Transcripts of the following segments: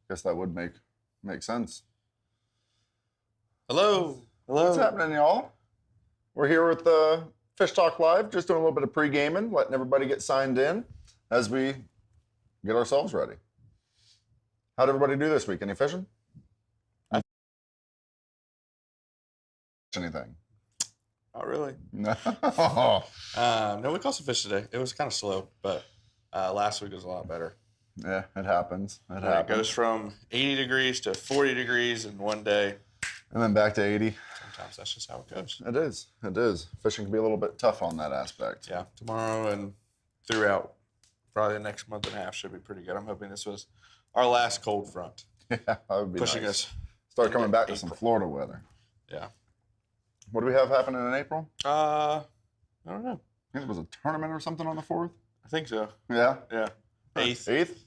Guess that would make sense. Hello. Hello. What's happening, y'all? We're here with Fish Talk Live, just doing a little bit of pre-gaming, letting everybody get signed in as we get ourselves ready. How'd everybody do this week? Any fishing? Anything? Not really. No. No, we caught some fish today. It was kind of slow, but last week was a lot better. Yeah, it happens. It goes from 80 degrees to 40 degrees in one day. And then back to 80. Sometimes that's just how it goes. It is. It is. Fishing can be a little bit tough on that aspect. Yeah, tomorrow and throughout probably the next month and a half should be pretty good. I'm hoping this was our last cold front. Yeah, that would be pushing nice. us. Start coming back to some Florida weather. Yeah. What do we have happening in April? I don't know. I think it was a tournament or something on the 4th. I think so. Yeah. Yeah. 8th. 8th?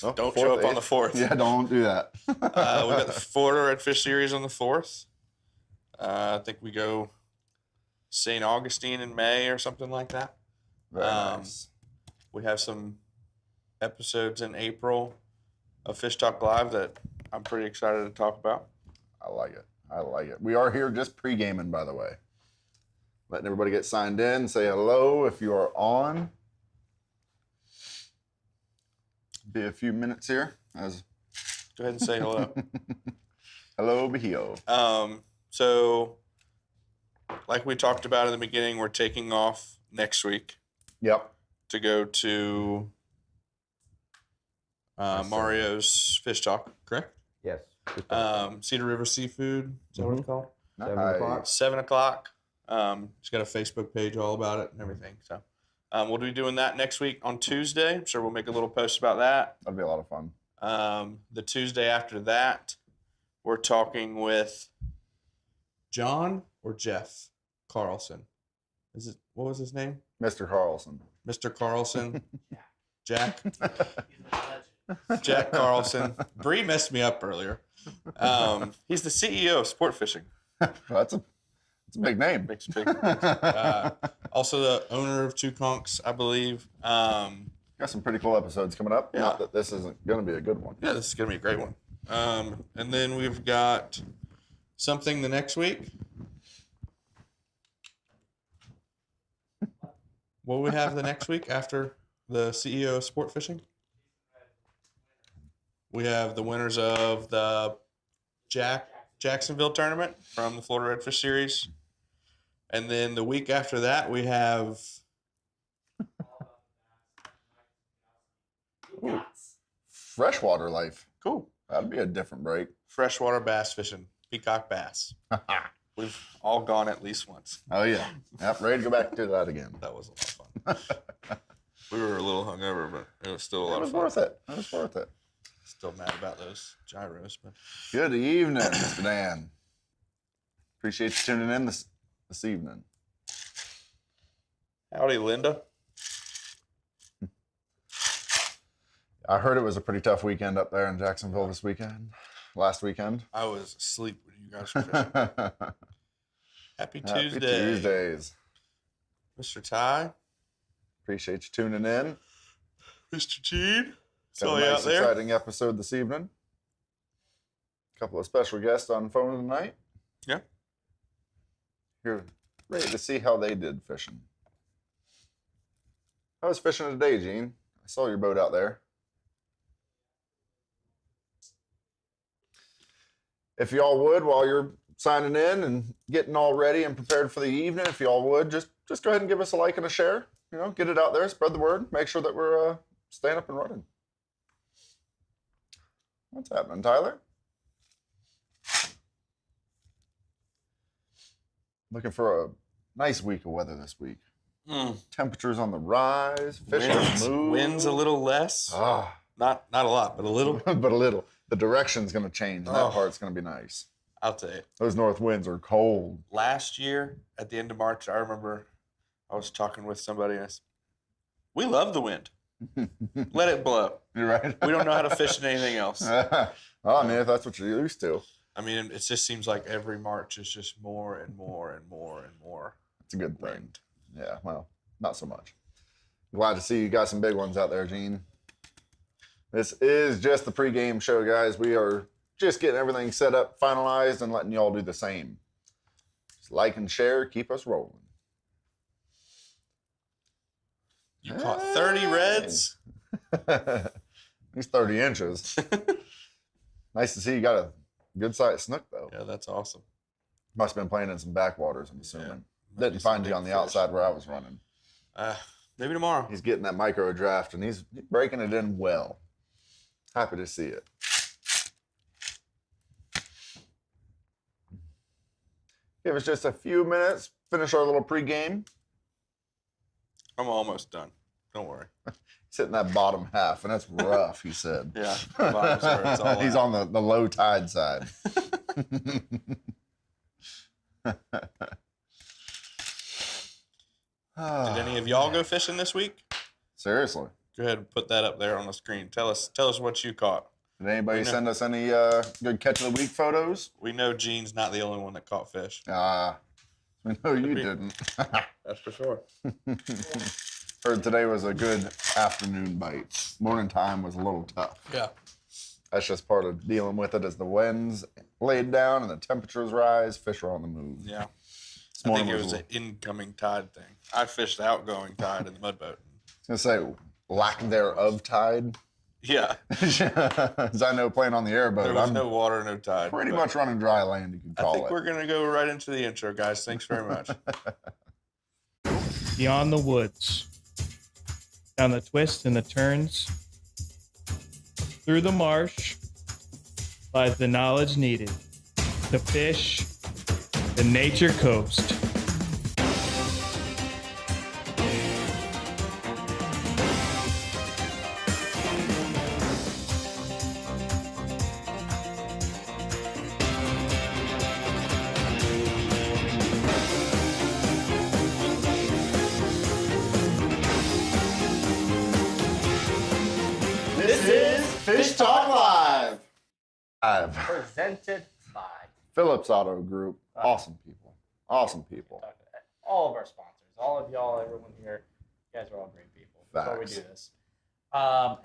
Oh, Don't 4th, show up 8th. on the 4th. Yeah, don't do that. We got the Florida Redfish Series on the 4th. I think we go St. Augustine in May or something like that. Very nice. We have some episodes in April of Fish Talk Live that I'm pretty excited to talk about. I like it. I like it. We are here just pre-gaming, by the way. Letting everybody get signed in. Say hello if you are on. Be a few minutes here. Go ahead and say hello. Hello, Bahio. So, like we talked about in the beginning, we're taking off next week. Yep. To go to Mario's Fish Talk, correct? Yes. Cedar River Seafood. Is that what it's called? 7 o'clock. 7 o'clock. She's got a Facebook page all about it and everything. So we'll be doing that next week on Tuesday. I'm sure we'll make a little post about that. That'd be a lot of fun. The Tuesday after that, we're talking with John or Jeff Carlson. What was his name? Mr. Carlson. Mr. Carlson. Jack. Jack Carlson. Bree messed me up earlier. He's the CEO of Sport Fishing. That's a big name. Big. Also the owner of Two Conks, I believe. Got some pretty cool episodes coming up. Yeah. Not that this isn't going to be a good one. Yeah, this is going to be a great one. And then we've got something the next week. What will we have the next week after the CEO of Sport Fishing? We have the winners of the Jacksonville tournament from the Florida Redfish Series. And then the week after that, we have Freshwater life. cool That'd be a different break. freshwater bass fishing, peacock bass. We've all gone at least once. Oh, yeah. Yep, ready to go back to that again. That was a lot of fun. We were a little hungover, but it was still a lot of fun. It was worth it. It was worth it. Still mad about those gyros, but Good evening, Mr. Dan. Appreciate you tuning in this evening. howdy, Linda. I heard it was a pretty tough weekend up there in Jacksonville last weekend. I was asleep when you guys were fishing. Happy Happy Tuesday, Tuesdays. Mr. Ty, Appreciate you tuning in. Mr. Gene. Got Saw a you nice, out there. exciting episode this evening. A couple of special guests on phone tonight. Yeah. Here, ready to see how they did fishing. How was fishing today, Gene? I saw your boat out there. If y'all would, while you're signing in and getting all ready and prepared for the evening, if y'all would, just go ahead and give us a like and a share. You know, get it out there, spread the word, make sure that we're staying up and running. What's happening, Tyler? Looking for a nice week of weather this week. Temperatures on the rise, fish on the move. Winds a little less. Ah, Not a lot, but a little. but a little. The direction's going to change, and that part's going to be nice. I'll tell you. Those north winds are cold. Last year, at the end of March, I remember I was talking with somebody, and I said, we love the wind. Let it blow. You're right. We don't know how to fish in anything else. Oh, I mean, if that's what you're used to. I mean, it just seems like every March is just more and more and more and more. It's a good thing. wind. Yeah, well, not so much. Glad to see you got some big ones out there, Gene. This is just the pregame show, guys. We are just getting everything set up, finalized, and letting y'all do the same. Just like and share, keep us rolling. You caught 30 reds? He's 30 inches. Nice to see you got a good sized snook, though. Yeah, that's awesome. Must have been playing in some backwaters, I'm assuming. Yeah, Didn't find you on the outside where I was running. Maybe tomorrow. He's getting that micro draft, and he's breaking it in well. Happy to see it. Give us just a few minutes, finish our little pregame. I'm almost done. Don't worry. He's hitting that bottom half, and that's rough, he said. Yeah. It's all He's on the low tide side. Did any of y'all go fishing this week? Seriously. Go ahead and put that up there on the screen. Tell us what you caught. Did anybody send us any good catch of the week photos? We know Gene's not the only one that caught fish. We know you didn't. That's for sure. Heard today was a good afternoon bite. Morning time was a little tough. Yeah. That's just part of dealing with it as the winds laid down and the temperatures rise, fish are on the move. Yeah. I think it was an incoming tide thing. I fished the outgoing tide in the mud boat. I was going to say, lack thereof tide. Yeah. As I know, playing on the airboat, There was no water, no tide. Pretty much running dry land, you could call it. I think we're going to go right into the intro, guys. Thanks very much. Beyond the woods, down the twists and the turns, through the marsh, lies the knowledge needed to fish the nature coast. This is Fish Talk Live. Presented by Phillips Auto Group. Awesome people. Awesome people. all of our sponsors, all of y'all, everyone here. You guys are all great people. Before we Facts. do this,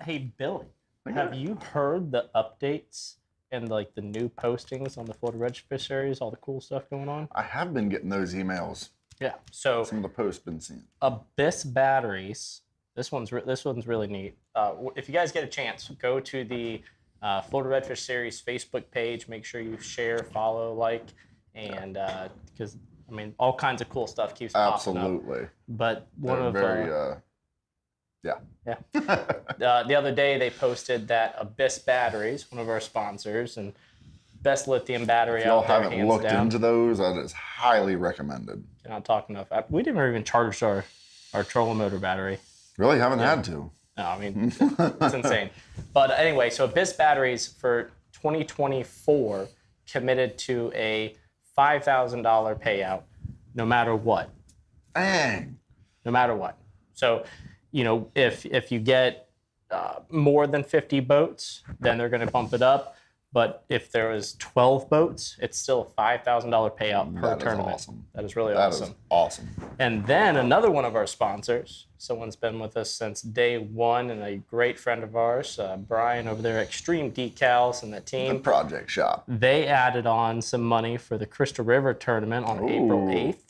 hey Billy, have you heard the updates and like the new postings on the Florida Register Series? All the cool stuff going on. I have been getting those emails. Yeah. So Some of the posts been seen. Abyss batteries. This one's really neat. If you guys get a chance, go to the Florida Retro Series Facebook page. Make sure you share, follow, like, and because I mean all kinds of cool stuff keeps popping up. Absolutely. But one They're of very, the other day they posted that Abyss batteries, one of our sponsors, and best lithium battery if y'all out there, haven't hands looked down. into those, that is highly recommended. Cannot talk enough. We didn't even charge our trolling motor battery. Really haven't had to. No, I mean, it's insane. But anyway, so Abyss Batteries for 2024 committed to a $5,000 payout no matter what. Dang. No matter what. So, you know, if you get more than 50 boats, then they're going to bump it up. But if there is 12 boats, it's still a $5,000 payout per That is tournament. awesome. That is really That awesome. is awesome. And then another one of our sponsors, someone's been with us since day one and a great friend of ours, Brian over there at Extreme Decalz and the The team. project shop. They added on some money for the Crystal River tournament on April Ooh. 8th.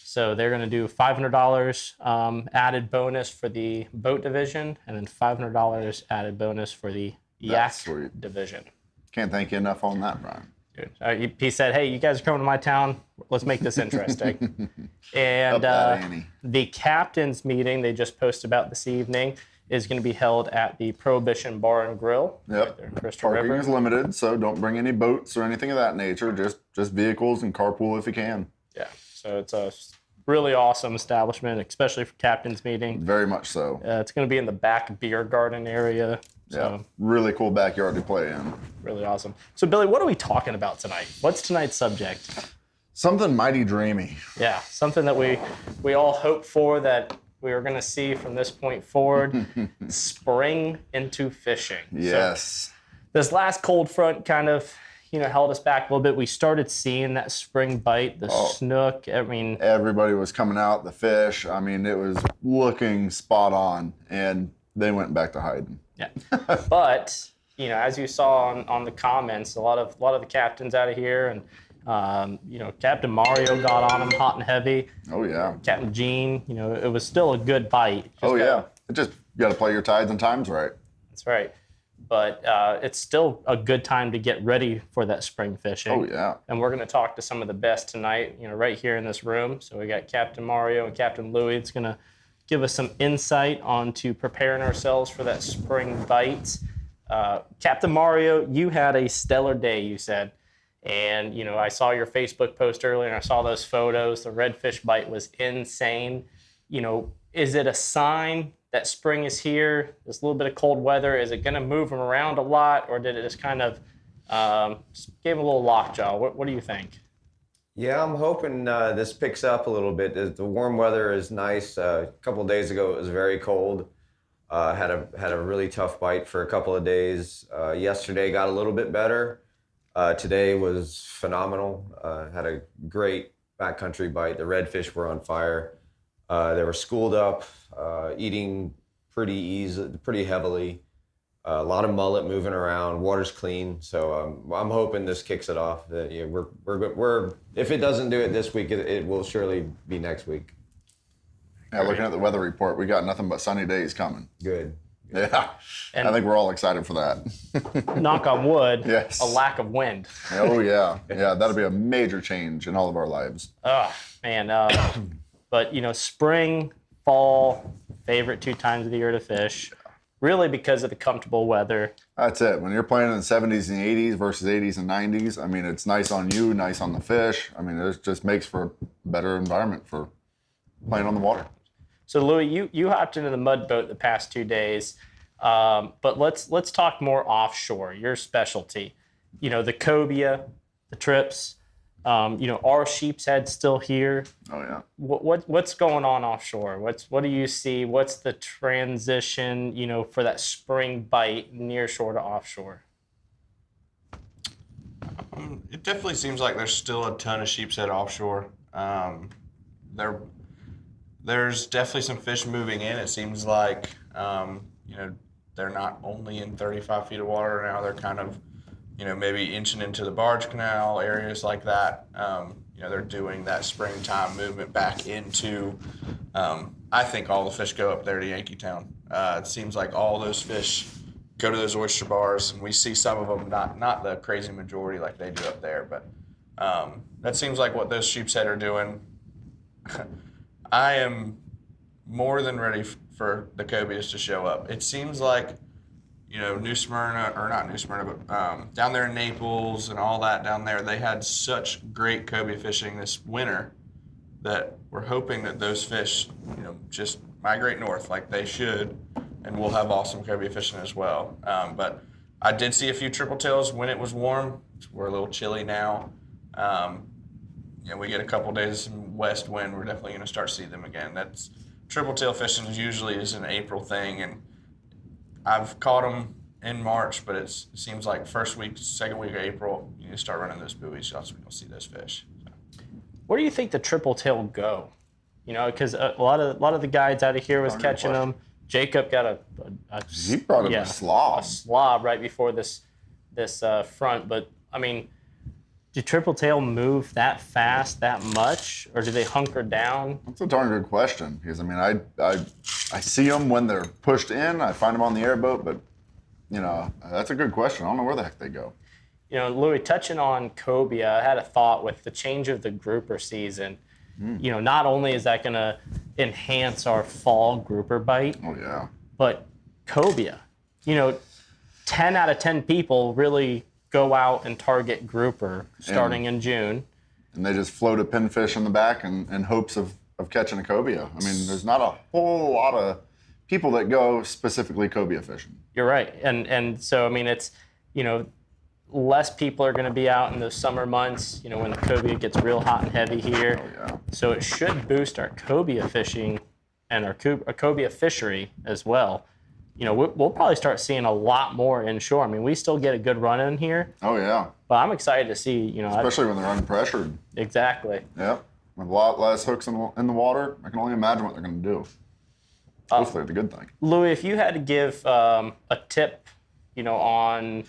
So they're going to do $500 added bonus for the boat division and then $500 added bonus for the yak That's sweet. division. Can't thank you enough on that, Brian. Dude, he said, hey, you guys are coming to my town. Let's make this interesting. And Up that ante. the captain's meeting they just posted about this evening is going to be held at the Prohibition Bar and Grill. Right Yep. there in Crystal Parking River. is limited, so don't bring any boats or anything of that nature. Just vehicles and carpool if you can. Yeah. So it's a really awesome establishment, especially for captain's meeting. Very much so. It's going to be in the back beer garden area. So Yeah. Really cool backyard to play in. really awesome. So Billy, what are we talking about tonight? What's tonight's subject? Something mighty dreamy. Yeah, something that we all hope for that we are going to see from this point forward. Spring into fishing. Yes. So this last cold front kind of, held us back a little bit. We started seeing that spring bite, the snook. I mean, Everybody was coming out, the fish. I mean, it was looking spot on, and they went back to hiding. Yeah. But, you know, as you saw on the comments, a lot of the captains out of here, and you know, Captain Mario got on him hot and heavy. Oh yeah. Captain Gene, you know, it was still a good bite. Yeah. It just, you got to play your tides and times right. That's right. But it's still a good time to get ready for that spring fishing. Oh yeah. And we're going to talk to some of the best tonight, you know, right here in this room. So we got Captain Mario and Captain Louie. It's going to give us some insight onto preparing ourselves for that spring bite. Captain Mario, you had a stellar day, you said. And, you know, I saw your Facebook post earlier and I saw those photos. The redfish bite was insane. You know, is it a sign that spring is here? There's a little bit of cold weather. Is it going to move them around a lot, or did it just kind of just give them a little lockjaw? What do you think? Yeah, I'm hoping this picks up a little bit. The warm weather is nice. A couple of days ago, it was very cold. Had a really tough bite for a couple of days. Yesterday got a little bit better. Today was phenomenal. Had a great backcountry bite. The redfish were on fire. They were schooled up, eating pretty heavily. A lot of mullet moving around. Water's clean, so I'm hoping this kicks it off. Yeah, we're if it doesn't do it this week, it will surely be next week. Yeah, looking at the weather report, we got nothing but sunny days coming. Good. Yeah, And I think we're all excited for that. knock on wood, Yes. a lack of wind. Oh yeah, yeah, that'll be a major change in all of our lives. Oh, man. But, you know, spring, fall, favorite 2 times of the year to fish, really because of the comfortable weather. That's it. When you're playing in the 70s and 80s versus 80s and 90s, I mean, it's nice on you, nice on the fish. I mean, it just makes for a better environment for playing on the water. So, Louie, you hopped into the mud boat the past 2 days, but let's talk more offshore, your specialty. You know, the cobia, the trips, you know, our sheep's head still here. Oh yeah. What's going on offshore? What do you see? What's the transition, you know, for that spring bite near shore to offshore? It definitely seems like there's still a ton of sheep's head offshore. There's definitely some fish moving in. It seems like, you know, they're not only in 35 feet of water now. They're kind of, you know, maybe inching into the barge canal, areas like that. You know, they're doing that springtime movement back into, I think all the fish go up there to Yankeetown. It seems like all those fish go to those oyster bars, and we see some of them, not the crazy majority like they do up there, but that seems like what those sheep's head are doing. I am more than ready for the cobias to show up. It seems like, you know, New Smyrna, or not New Smyrna, but down there in Naples and all that down there, they had such great cobia fishing this winter that we're hoping that those fish, you know, just migrate north like they should, and we'll have awesome cobia fishing as well. But I did see a few triple tails when it was warm. We're a little chilly now. You know, we get a couple days of west wind, we're definitely going to start seeing them again. That's triple tail fishing usually is an April thing, and I've caught them in March, but it seems like first week, second week of April, you start running those buoys, you'll see those fish. So. Where do you think the triple tail go? You know, because a lot of the guides out of here was catching them. Jacob got He brought him a slob. A slob right before this front, but I mean, do triple tail move that fast, that much, or do they hunker down? That's a darn good question, because I mean, I see them when they're pushed in. I find them on the airboat, but you know, that's a good question. I don't know where the heck they go. You know, Louie, touching on cobia, I had a thought with the change of the grouper season. You know, not only is that going to enhance our fall grouper bite, Oh yeah. but cobia. You know, 10 out of 10 people really go out and target grouper starting in June. And they just float a pinfish in the back in hopes of catching a cobia. I mean, there's not a whole lot of people that go specifically cobia fishing. You're right. And so, I mean, it's, you know, less people are going to be out in those summer months, you know, when the cobia gets real hot and heavy here. Oh, yeah. So it should boost our cobia fishing and our cobia fishery as well. You know, we'll probably start seeing a lot more inshore. I mean, we still get a good run in here, Oh yeah. but I'm excited to see, you know. Especially when they're unpressured. Exactly. Yeah. With a lot less hooks in the water, I can only imagine what they're going to do. Hopefully the good thing. Louis, if you had to give a tip, on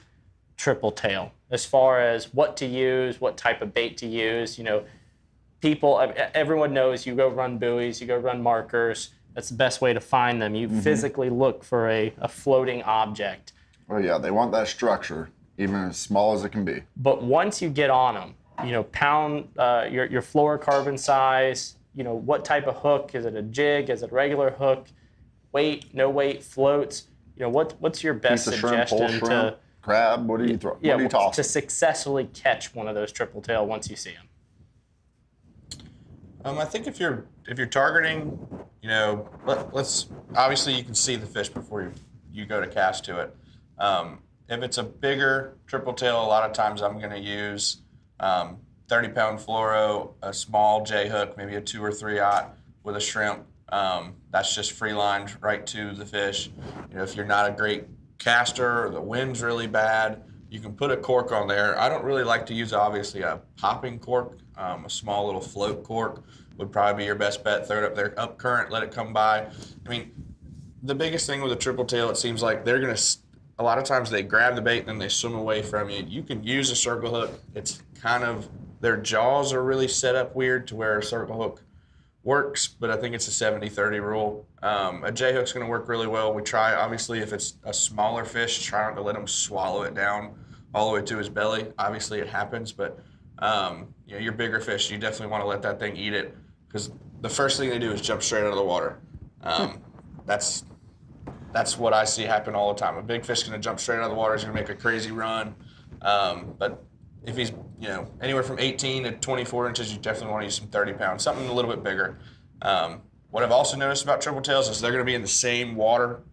triple tail, as far as what to use, what type of bait to use, everyone knows you go run buoys, you go run markers. That's the best way to find them. You physically look for a floating object. Oh yeah, they want that structure, even as small as it can be. But once you get on them, pound your fluorocarbon size, what type of hook, is it a jig, is it a regular hook, weight, no weight, floats, what's your best Piece of shrimp, whole suggestion shrimp, crab, what do you throw? Yeah, what do you toss? to successfully catch one of those triple tail once you see them? I think if you're targeting, let's obviously you can see the fish before you go to cast to it. If it's a bigger triple tail, a lot of times I'm going to use 30-pound fluoro, a small J hook, maybe a 2 or 3/0 with a shrimp. That's just free lined right to the fish. If you're not a great caster or the wind's really bad, you can put a cork on there. I don't really like to use obviously a popping cork. A small little float cork would probably be your best bet. Throw it up there, up current, let it come by. I mean, the biggest thing with a triple tail, it seems like they're going to, a lot of times they grab the bait and then they swim away from you. You can use a circle hook. It's kind of, their jaws are really set up weird to where a circle hook works, but I think it's a 70-30 rule. A J hook's going to work really well. We try, obviously, if it's a smaller fish, try not to let him swallow it down all the way to his belly. Obviously, it happens, but your bigger fish, you definitely want to let that thing eat it, because the first thing they do is jump straight out of the water. That's what I see happen all the time. A big fish is going to jump straight out of the water. He's going to make a crazy run. But if he's anywhere from 18 to 24 inches, you definitely want to use some 30 pounds, something a little bit bigger. What I've also noticed about triple tails is they're going to be in the same water.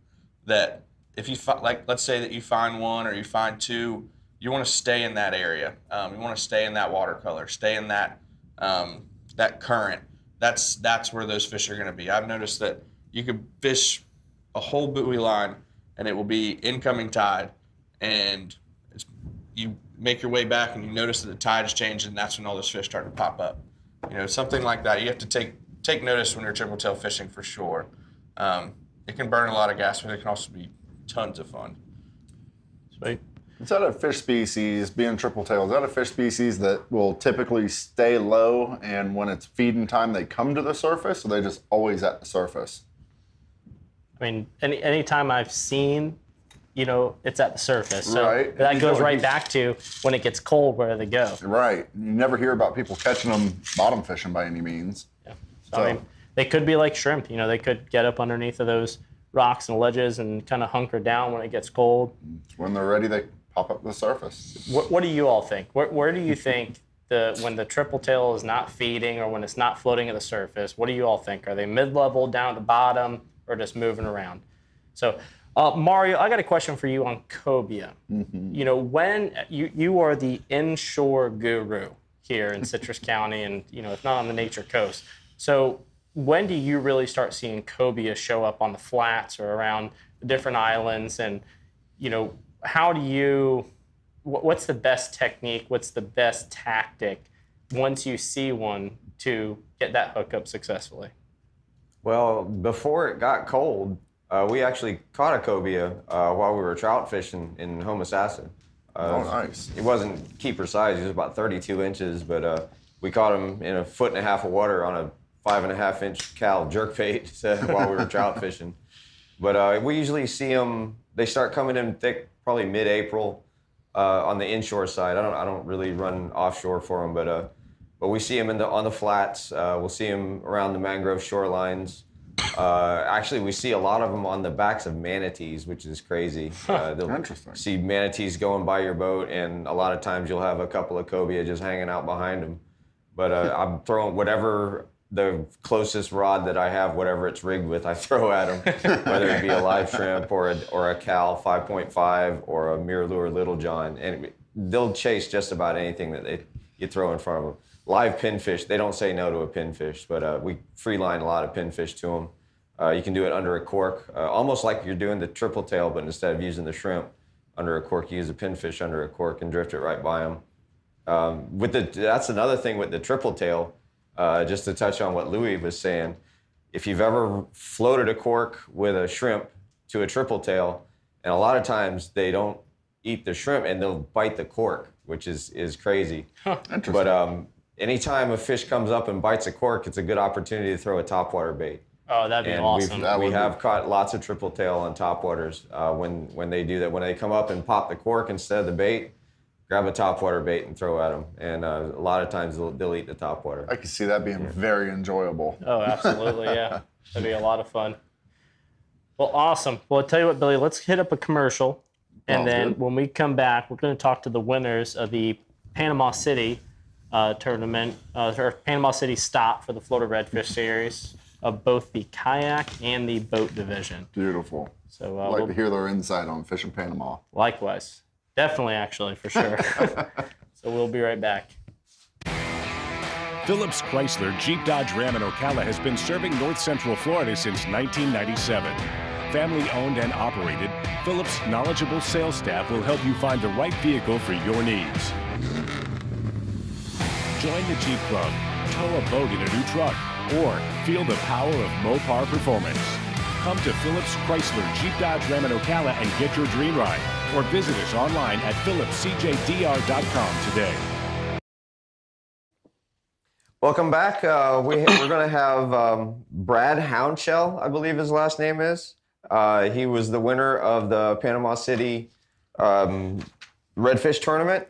That if you let's say that you find one or you find two, you want to stay in that area. You want to stay in that watercolor, stay in that that current. That's where those fish are going to be. I've noticed that you could fish a whole buoy line and it will be incoming tide, and you make your way back and you notice that the tide has changed, and that's when all those fish start to pop up. Something like that. You have to take notice when you're triple tail fishing for sure. It can burn a lot of gas, but it can also be tons of fun. Sweet. Is that a fish species, being triple tail, is that a fish species that will typically stay low, and when it's feeding time they come to the surface, or are they just always at the surface? I mean, any time I've seen, it's at the surface. So right. That goes right back to when it gets cold, where they go. Right. You never hear about people catching them bottom fishing by any means. Yeah. So, I mean, they could be like shrimp. They could get up underneath of those rocks and ledges and kind of hunker down when it gets cold. When they're ready, they pop up the surface. What do you all think? Where do you think when the triple tail is not feeding or when it's not floating at the surface, what do you all think? Are they mid-level, down at the bottom, or just moving around? So, Mario, I got a question for you on cobia. When you are the inshore guru here in Citrus County and, if not on the Nature Coast. So when do you really start seeing cobia show up on the flats or around the different islands? And, how do you, what's the best technique? What's the best tactic once you see one to get that hook up successfully? Well, before it got cold, we actually caught a cobia while we were trout fishing in Homosassa. Oh, nice. He wasn't keeper size. He was about 32 inches, but we caught him in 1.5 feet of water on a 5.5-inch cal jerkbait while we were trout fishing. But we usually see them. They start coming in thick, probably mid-April on the inshore side. I don't really run offshore for them, but we see them on the flats. We'll see them around the mangrove shorelines. Actually, we see a lot of them on the backs of manatees, which is crazy. They'll Interesting. see manatees going by your boat, and a lot of times you'll have a couple of cobia just hanging out behind them. But I'm throwing whatever the closest rod that I have, whatever it's rigged with, I throw at them, whether it be a live shrimp or a cal 5.5 or a mirror lure Little John, and they'll chase just about anything that you throw in front of them. Live pinfish, they don't say no to a pinfish, but we free line a lot of pinfish to them. You can do it under a cork, almost like you're doing the triple tail, but instead of using the shrimp under a cork, you use a pinfish under a cork and drift it right by them. That's another thing with the triple tail, just to touch on what Louis was saying. if you've ever floated a cork with a shrimp to a triple tail, and a lot of times they don't eat the shrimp and they'll bite the cork, which is crazy. Interesting. But anytime a fish comes up and bites a cork, it's a good opportunity to throw a topwater bait. Oh, that'd be And awesome. we have caught lots of triple tail on topwaters when they do that. When they come up and pop the cork instead of the bait, grab a topwater bait and throw at them. And a lot of times they'll eat the topwater. I can see that being very enjoyable. Oh, absolutely, yeah. That'd be a lot of fun. Well, awesome. Well, I'll tell you what, Billy, let's hit up a commercial. And Sounds then good. when we come back, we're going to talk to the winners of the Panama City tournament, or Panama City stop for the Florida Redfish Series of both the kayak and the boat division. Beautiful. So I'd like to hear their insight on fishing Panama. likewise. Definitely, actually, for sure. So we'll be right back. Phillips Chrysler Jeep Dodge Ram in Ocala has been serving North Central Florida since 1997. Family owned and operated, Phillips' knowledgeable sales staff will help you find the right vehicle for your needs. Join the Jeep Club, tow a boat in a new truck, or feel the power of Mopar performance. Come to Phillips Chrysler Jeep Dodge Ram in Ocala and get your dream ride, or visit us online at phillipscjdr.com today. Welcome back. We're going to have Brad Houndshell, I believe his last name is. He was the winner of the Panama City Redfish Tournament.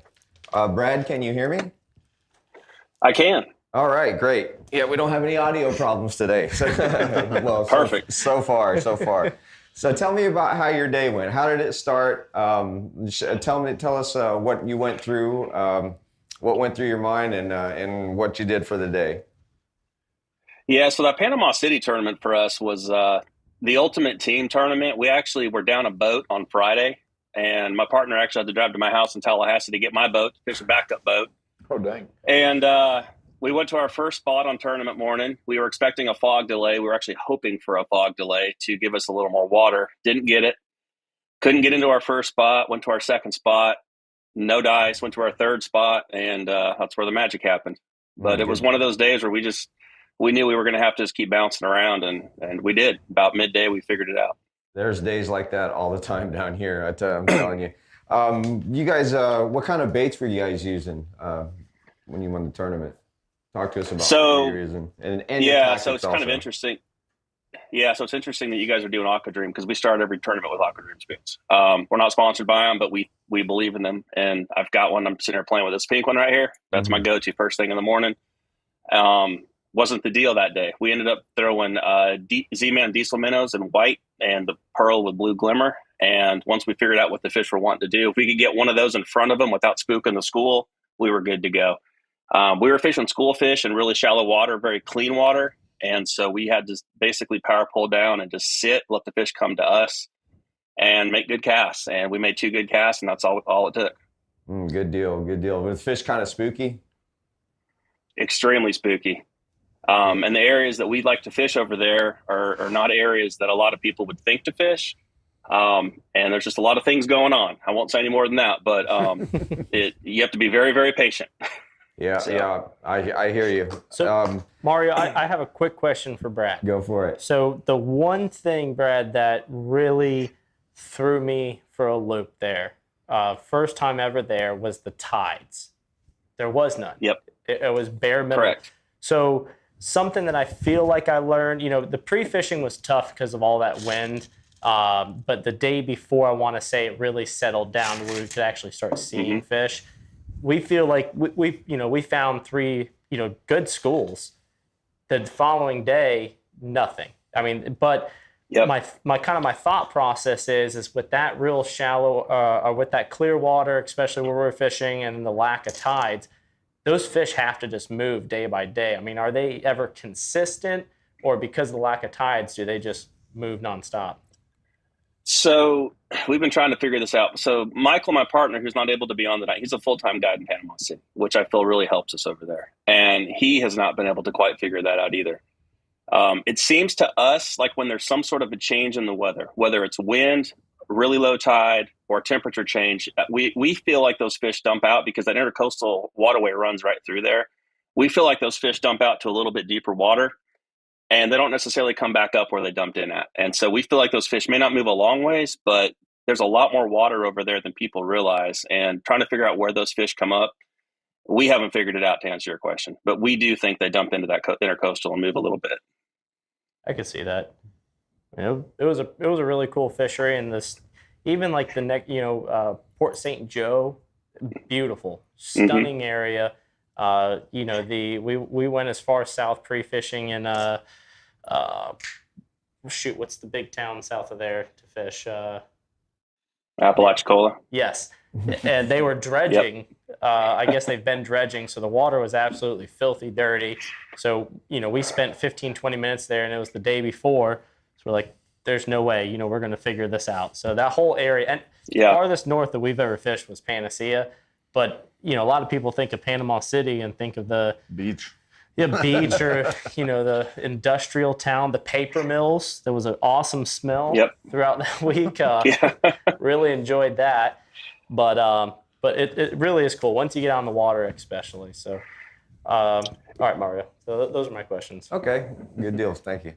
Brad, can you hear me? I can. All right, great. Yeah, we don't have any audio problems today. Well, Perfect. So far. So tell me about how your day went. How did it start? Tell us what you went through, what went through your mind, and what you did for the day. Yeah, so that Panama City tournament for us was the ultimate team tournament. We actually were down a boat on Friday, and my partner actually had to drive to my house in Tallahassee to get my boat, to fish a backup boat. Oh, dang. And we went to our first spot on tournament morning. We were expecting a fog delay. We were actually hoping for a fog delay to give us a little more water. Didn't get it. Couldn't get into our first spot. Went to our second spot. No dice. Went to our third spot, and that's where the magic happened. But it was one of those days where we knew we were going to have to just keep bouncing around, and we did. About midday, we figured it out. There's days like that all the time down here. I'm telling you. You guys, what kind of baits were you guys using when you won the tournament? Talk to us about what you're using. And yeah, so it's kind of interesting. Yeah, so it's interesting that you guys are doing Aqua Dream, because we start every tournament with Aqua Dream spoons. We're not sponsored by them, but we believe in them. And I've got one I'm sitting here playing with, this pink one right here. That's my go-to first thing in the morning. Wasn't the deal that day. We ended up throwing Z-Man diesel minnows in white and the pearl with blue glimmer. And once we figured out what the fish were wanting to do, if we could get one of those in front of them without spooking the school, we were good to go. We were fishing school fish in really shallow water, very clean water. And so we had to basically power pull down and just sit, let the fish come to us, and make good casts. And we made 2 good casts, and that's all it took. Good deal. Was the fish kind of spooky? Extremely spooky. And the areas that we'd like to fish over there are not areas that a lot of people would think to fish. And there's just a lot of things going on. I won't say any more than that, but you have to be very, very patient. Yeah, I hear you. So, Mario, I have a quick question for Brad. Go for it. So the one thing, Brad, that really threw me for a loop there, first time ever there, was the tides. There was none. Yep. It was bare minimum. Correct. So something that I feel like I learned, the pre-fishing was tough because of all that wind. But the day before, I want to say it really settled down to where we could actually start seeing fish. We feel like we found 3 good schools. The following day, nothing. I mean, but my thought process is with that real shallow or with that clear water, especially where we're fishing, and the lack of tides, those fish have to just move day by day. I mean, are they ever consistent, or because of the lack of tides, do they just move nonstop? So we've been trying to figure this out. So Michael, my partner, who's not able to be on tonight, he's a full-time guide in Panama City, which I feel really helps us over there. And he has not been able to quite figure that out either. It seems to us like when there's some sort of a change in the weather, whether it's wind, really low tide, or temperature change, we feel like those fish dump out, because that intercoastal waterway runs right through there. We feel like those fish dump out to a little bit deeper water. and they don't necessarily come back up where they dumped in at. And so we feel like those fish may not move a long ways, but there's a lot more water over there than people realize. And trying to figure out where those fish come up, we haven't figured it out, to answer your question. But we do think they dump into that intercoastal and move a little bit. I could see that. It was a really cool fishery, and this even like the neck, Port St. Joe, beautiful, stunning area. We went as far south pre-fishing in what's the big town south of there to fish? Apalachicola. Yes, and they were dredging. Yep. I guess they've been dredging, so the water was absolutely filthy, dirty. So we spent 15, 20 minutes there, and it was the day before. So we're like, there's no way, we're going to figure this out. So that whole area, and the farthest north that we've ever fished was Panacea. But, a lot of people think of Panama City and think of the beach. Yeah, beach or, the industrial town, the paper mills. There was an awesome smell throughout that week. Really enjoyed that. But it really is cool once you get out on the water, especially. So, all right, Mario. So those are my questions. Okay, good deal. Thank you.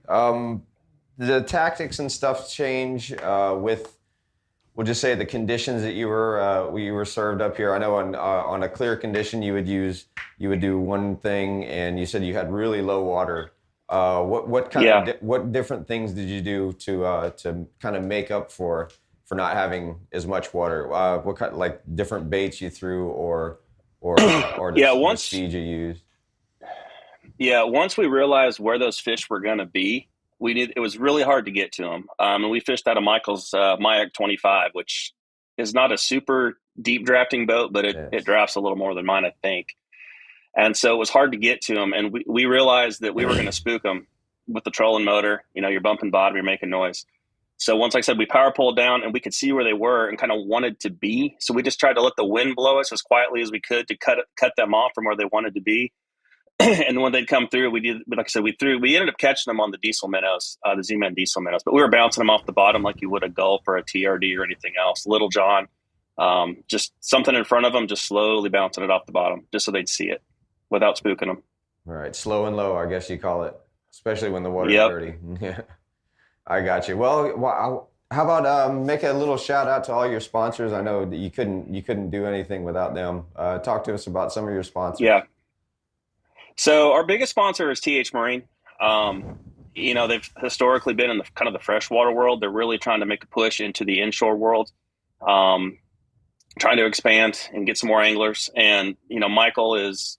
The tactics and stuff change with, we'll just say, the conditions that you were served up here. I know on a clear condition you would do one thing, and you said you had really low water. What different things did you do to kind of make up for not having as much water? What kind, like different baits you threw or the speed you used? Yeah, once we realized where those fish were going to be, it was really hard to get to them. And we fished out of Michael's Mayak 25, which is not a super deep drafting boat, but it drafts a little more than mine, I think. And so it was hard to get to them. And we realized that we were going to spook them with the trolling motor. You're bumping bottom, you're making noise. So once, like I said, we power pulled down and we could see where they were and kind of wanted to be. So we just tried to let the wind blow us as quietly as we could to cut them off from where they wanted to be. And when they'd come through, we ended up catching them on the diesel minnows, the Z-Man diesel minnows, but we were bouncing them off the bottom like you would a gulp or a TRD or anything else. Little John, just something in front of them, just slowly bouncing it off the bottom, just so they'd see it without spooking them. All right, slow and low, I guess you call it, especially when the water's dirty. Yeah, I got you. Well, how about make a little shout out to all your sponsors? I know that you couldn't do anything without them. Talk to us about some of your sponsors. Yeah. So our biggest sponsor is TH Marine. They've historically been in the kind of the freshwater world. They're really trying to make a push into the inshore world, trying to expand and get some more anglers. And, Michael is,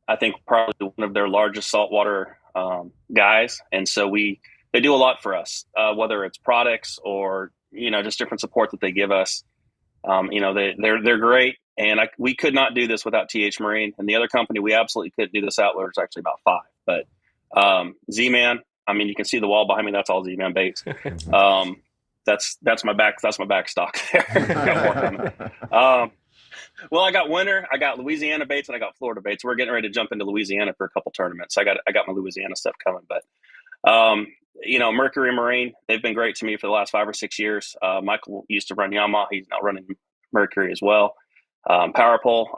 I think, probably one of their largest saltwater guys. And so they do a lot for us, whether it's products or, just different support that they give us. They're great. And we could not do this without TH Marine. And the other company we absolutely couldn't do this out. There's actually about 5. But Z-Man, you can see the wall behind me. That's all Z-Man baits. That's my back stock there. Well, I got winter, I got Louisiana baits, and I got Florida baits. We're getting ready to jump into Louisiana for a couple tournaments. I got my Louisiana stuff coming. But Mercury Marine, they've been great to me for the last 5 or 6 years. Michael used to run Yamaha. He's now running Mercury as well. Power pole,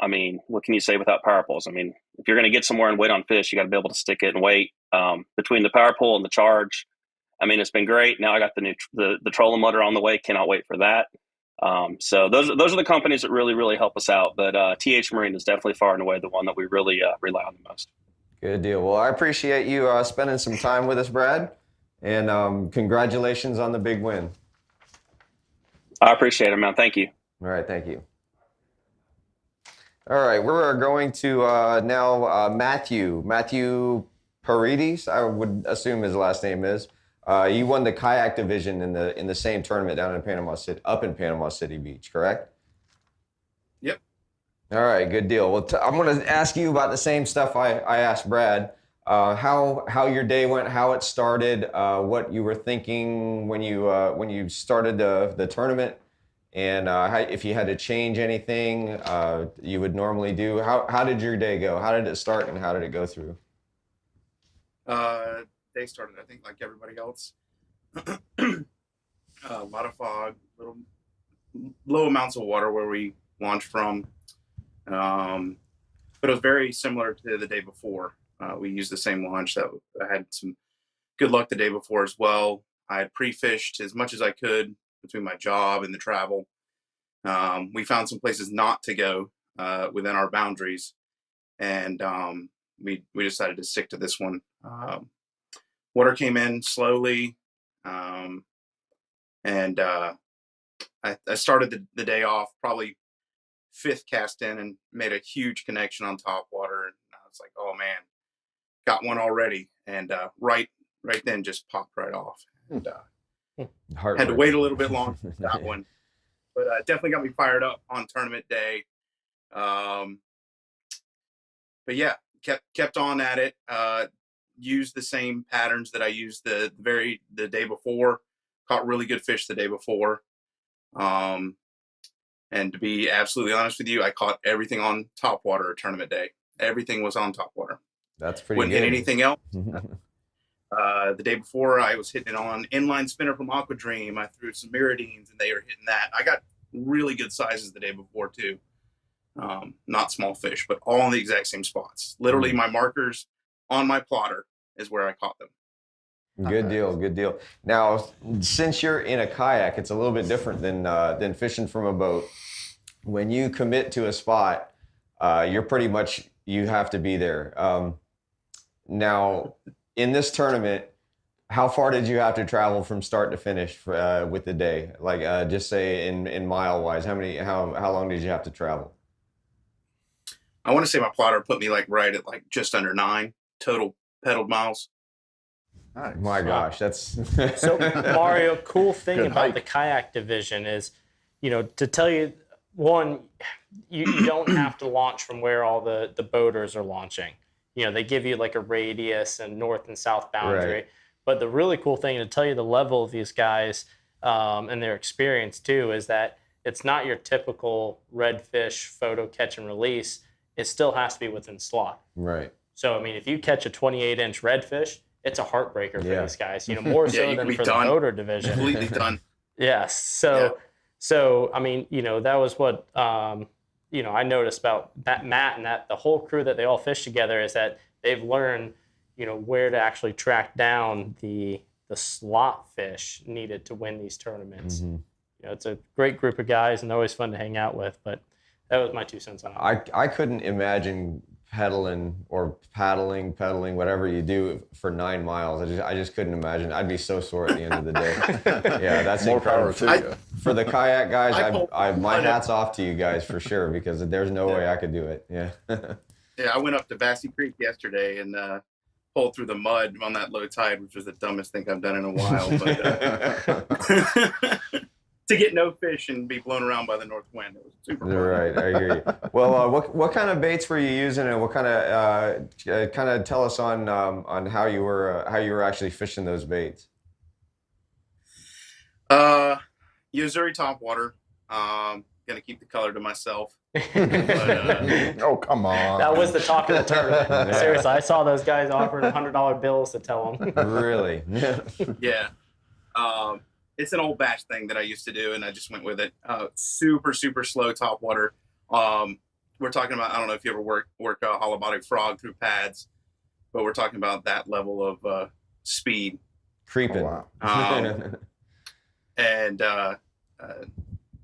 what can you say without power poles? If you're going to get somewhere and wait on fish, you got to be able to stick it and wait. Between the power pole and the charge, it's been great. Now I got the trolling motor on the way. Cannot wait for that. So those are the companies that really, really help us out. But TH Marine is definitely far and away the one that we really rely on the most. Good deal. Well, I appreciate you spending some time with us, Brad. And congratulations on the big win. I appreciate it, man. Thank you. All right. Thank you. All right. We're going to now Matthew Paredes, I would assume his last name is. You won the kayak division in the same tournament down in Panama City Beach, correct? Yep. All right, good deal. Well, I'm going to ask you about the same stuff I asked Brad. How your day went, how it started, what you were thinking when you started the tournament, and if you had to change anything you would normally do. How did your day go? How did it start, and how did it go through? Day started, I think, like everybody else. A lot of fog, low amounts of water where we launched from. But it was very similar to the day before. We used the same launch that had some good luck the day before as well. I had pre-fished as much as I could between my job and the travel. We found some places not to go within our boundaries, and we decided to stick to this one. Water came in slowly, and I started the day off probably 5th cast in and made a huge connection on top water, and I was like, oh man, got one already, and right then just popped right off, and had to wait a little bit longer for that one, but definitely got me fired up on tournament day. But yeah, kept on at it. Used the same patterns that I used the day before. Caught really good fish the day before. And to be absolutely honest with you, I caught everything on top water tournament day. Everything was on top water. That's pretty Wouldn't good. hit anything else. The day before, I was hitting on inline spinner from Aqua Dream. I threw some Miridines, and they were hitting that. I got really good sizes the day before too. Not small fish, but all in the exact same spots. Literally, my markers on my plotter is where I caught them. Good deal, good deal. Now, since you're in a kayak, it's a little bit different than fishing from a boat. When you commit to a spot, you're pretty much, you have to be there. Now, in this tournament, how far did you have to travel from start to finish with the day? Like, just say in mile wise, how long did you have to travel? I want to say my plotter put me like right at like just under 9 total pedaled miles. Nice. My gosh, that's So Mario, cool thing Good about hike. the kayak division is, to tell you, one, you don't have to launch from where all the boaters are launching. They give you like a radius and north and south boundary. Right. But the really cool thing to tell you the level of these guys and their experience too is that it's not your typical redfish photo catch and release. It still has to be within slot. right. So, I mean, if you catch a 28-inch redfish, it's a heartbreaker for Yeah. these guys, more so you than can be for done. the boater division. Completely done. Yes. So I mean, that was what, I noticed about Matt and the whole crew that they all fish together is that they've learned, where to actually track down the slot fish needed to win these tournaments. Mm-hmm. It's a great group of guys and always fun to hang out with, but that was my 2 cents on it. I couldn't imagine pedaling or paddling, whatever you do for 9 miles. I just couldn't imagine. I'd be so sore at the end of the day. Yeah, that's More incredible. power to you. For the kayak guys, I my hat's off to you guys for sure, because there's no way I could do it. Yeah. Yeah, I went up to Bassy Creek yesterday and pulled through the mud on that low tide, which was the dumbest thing I've done in a while. But to get no fish and be blown around by the north wind, it was super fun. Right, I hear you. Well, what kind of baits were you using, and what kind of tell us on how you were actually fishing those baits? Yozuri topwater. Gonna keep the color to myself. But, Oh, come on. That was the talk of the tournament. Seriously, I saw those guys offering $100 bills to tell them. Really? yeah. It's an old batch thing that I used to do, and I just went with it. Super, super slow topwater. We're talking about, I don't know if you ever work a holobodic frog through pads, but we're talking about that level of speed. Creeping. Oh, wow. And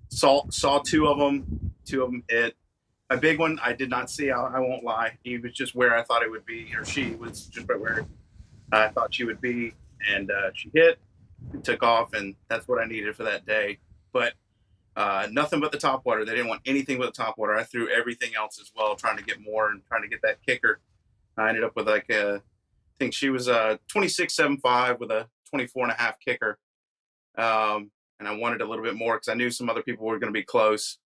saw 2 of them. 2 of them hit. A big one I did not see. I won't lie. He was just where I thought it would be, or she was just right where I thought she would be, and she hit. We took off, and that's what I needed for that day. But nothing but the topwater. They didn't want anything but the topwater. I threw everything else as well, trying to get more and trying to get that kicker. I ended up with I think she was a 26.75 with a 24.5 kicker. And I wanted a little bit more because I knew some other people were going to be close.